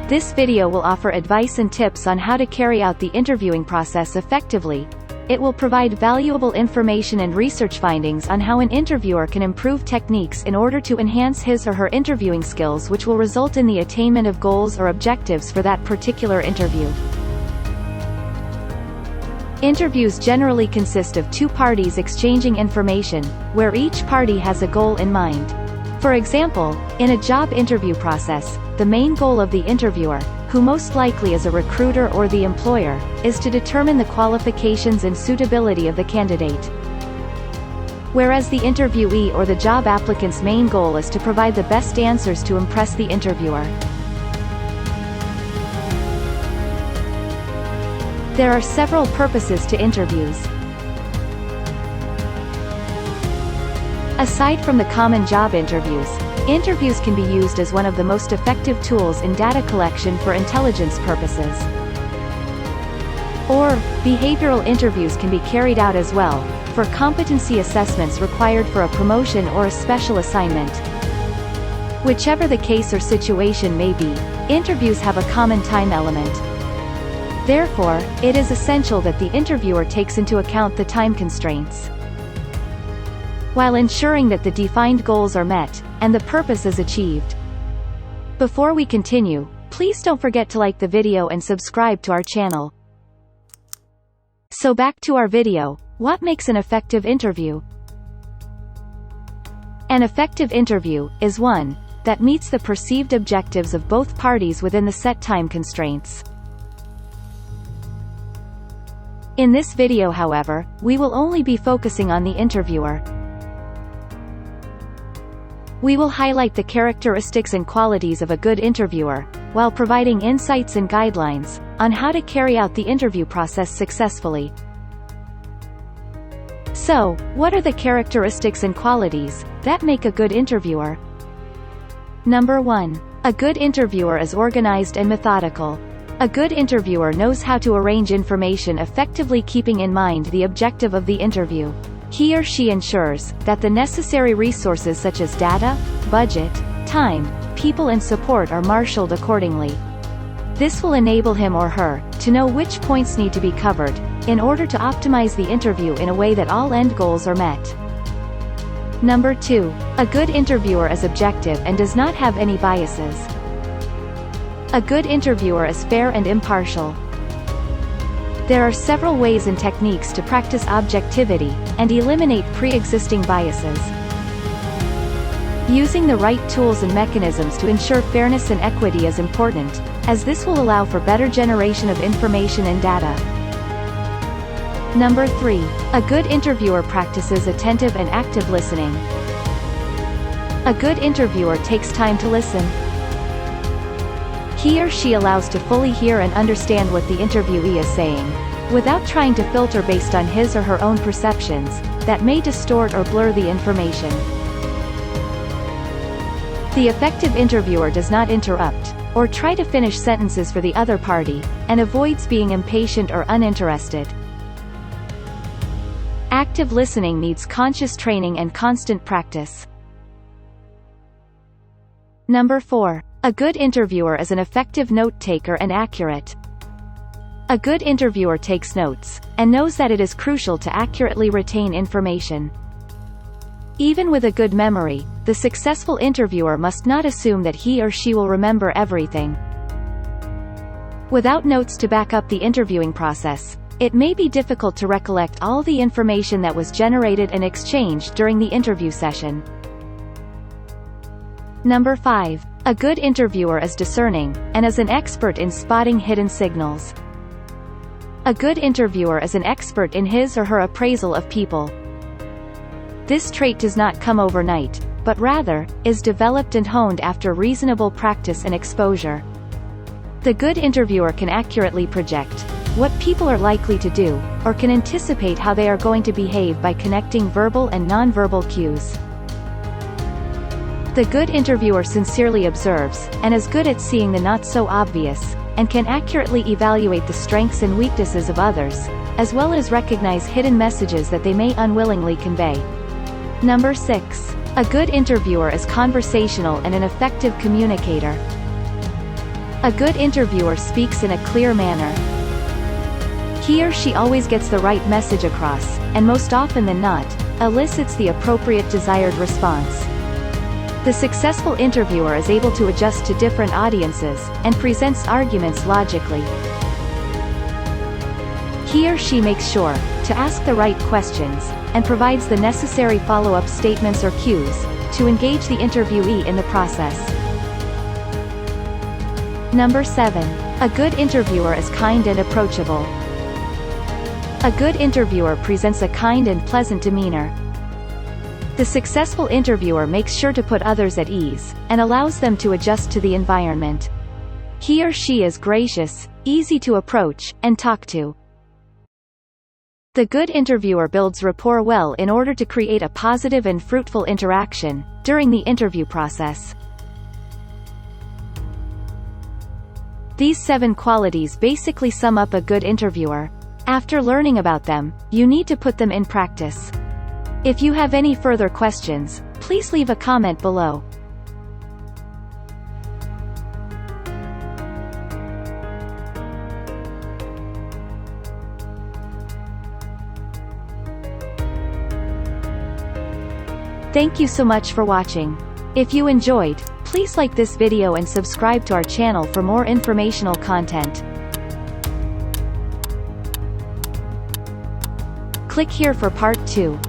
This video will offer advice and tips on how to carry out the interviewing process effectively. It will provide valuable information and research findings on how an interviewer can improve techniques in order to enhance his or her interviewing skills, which will result in the attainment of goals or objectives for that particular interview. Interviews generally consist of two parties exchanging information, where each party has a goal in mind. For example, in a job interview process, the main goal of the interviewer, who most likely is a recruiter or the employer, is to determine the qualifications and suitability of the candidate. Whereas the interviewee or the job applicant's main goal is to provide the best answers to impress the interviewer. There are several purposes to interviews. Aside from the common job interviews, interviews can be used as one of the most effective tools in data collection for intelligence purposes. Or, behavioral interviews can be carried out as well, for competency assessments required for a promotion or a special assignment. Whichever the case or situation may be, interviews have a common time element. Therefore, it is essential that the interviewer takes into account the time constraints, while ensuring that the defined goals are met, and the purpose is achieved. Before we continue, please don't forget to like the video and subscribe to our channel. So back to our video, what makes an effective interview? An effective interview is one that meets the perceived objectives of both parties within the set time constraints. In this video, however, we will only be focusing on the interviewer. We will highlight the characteristics and qualities of a good interviewer, while providing insights and guidelines on how to carry out the interview process successfully. So, what are the characteristics and qualities that make a good interviewer? Number 1. A good interviewer is organized and methodical. A good interviewer knows how to arrange information effectively, keeping in mind the objective of the interview. He or she ensures that the necessary resources such as data, budget, time, people and support are marshaled accordingly. This will enable him or her to know which points need to be covered, in order to optimize the interview in a way that all end goals are met. Number 2. A good interviewer is objective and does not have any biases. A good interviewer is fair and impartial. There are several ways and techniques to practice objectivity and eliminate pre-existing biases. Using the right tools and mechanisms to ensure fairness and equity is important, as this will allow for better generation of information and data. Number 3. A good interviewer practices attentive and active listening. A good interviewer takes time to listen. He or she allows to fully hear and understand what the interviewee is saying, without trying to filter based on his or her own perceptions that may distort or blur the information. The effective interviewer does not interrupt or try to finish sentences for the other party, and avoids being impatient or uninterested. Active listening needs conscious training and constant practice. Number 4. A good interviewer is an effective note-taker and accurate. A good interviewer takes notes, and knows that it is crucial to accurately retain information. Even with a good memory, the successful interviewer must not assume that he or she will remember everything. Without notes to back up the interviewing process, it may be difficult to recollect all the information that was generated and exchanged during the interview session. Number 5. A good interviewer is discerning, and is an expert in spotting hidden signals. A good interviewer is an expert in his or her appraisal of people. This trait does not come overnight, but rather, is developed and honed after reasonable practice and exposure. The good interviewer can accurately project what people are likely to do, or can anticipate how they are going to behave by connecting verbal and nonverbal cues. The good interviewer sincerely observes, and is good at seeing the not-so-obvious, and can accurately evaluate the strengths and weaknesses of others, as well as recognize hidden messages that they may unwillingly convey. Number 6. A good interviewer is conversational and an effective communicator. A good interviewer speaks in a clear manner. He or she always gets the right message across, and most often than not, elicits the appropriate desired response. The successful interviewer is able to adjust to different audiences, and presents arguments logically. He or she makes sure to ask the right questions, and provides the necessary follow-up statements or cues, to engage the interviewee in the process. Number 7. A good interviewer is kind and approachable. A good interviewer presents a kind and pleasant demeanor. The successful interviewer makes sure to put others at ease, and allows them to adjust to the environment. He or she is gracious, easy to approach, and talk to. The good interviewer builds rapport well in order to create a positive and fruitful interaction during the interview process. These 7 qualities basically sum up a good interviewer. After learning about them, you need to put them in practice. If you have any further questions, please leave a comment below. Thank you so much for watching. If you enjoyed, please like this video and subscribe to our channel for more informational content. Click here for part 2.